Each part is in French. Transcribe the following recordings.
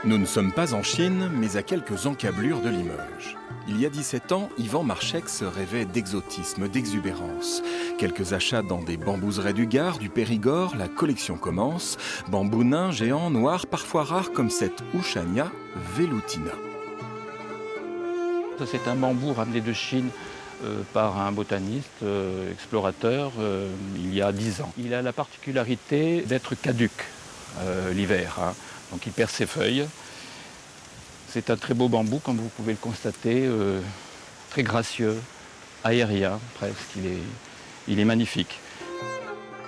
Nous ne sommes pas en Chine, mais à quelques encablures de Limoges. Il y a 17 ans, Yvan Marchex rêvait d'exotisme, d'exubérance. Quelques achats dans des bambouseraies du Gard, du Périgord, la collection commence. Bambous nains, géants, noirs, parfois rares comme cette Ushannia velutina. C'est un bambou ramené de Chine par un botaniste, explorateur, il y a 10 ans. Il a la particularité d'être caduc l'hiver, hein. Donc il perd ses feuilles. C'est un très beau bambou, comme vous pouvez le constater, très gracieux, aérien presque, il est magnifique.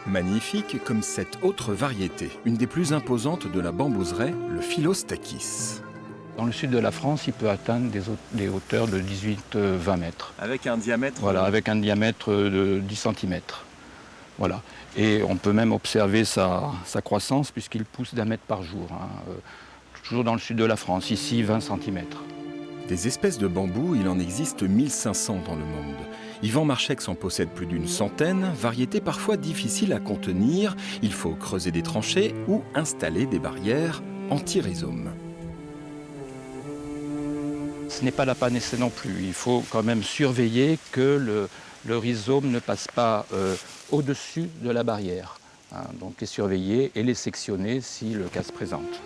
Magnifique comme cette autre variété, une des plus imposantes de la bambouseraie, le Philostachys. Dans le sud de la France, il peut atteindre des hauteurs de 18-20 mètres. Avec un diamètre. Voilà, avec un diamètre de 10 cm. Voilà. Et on peut même observer sa croissance puisqu'il pousse d'1 mètre par jour, hein. Toujours dans le sud de la France, ici 20 cm. Des espèces de bambous, il en existe 1500 dans le monde. Yvan Marchex en possède plus d'une centaine, variétés parfois difficiles à contenir. Il faut creuser des tranchées ou installer des barrières anti-rhizomes. Ce n'est pas la panacée non plus. Il faut quand même surveiller que le rhizome ne passe pas au-dessus de la barrière, hein. Donc les surveiller et les sectionner si le cas se présente.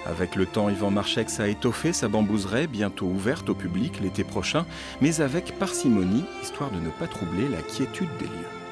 Avec le temps, Yvan Marchex a étoffé sa bambouseraie, bientôt ouverte au public l'été prochain, mais avec parcimonie, histoire de ne pas troubler la quiétude des lieux.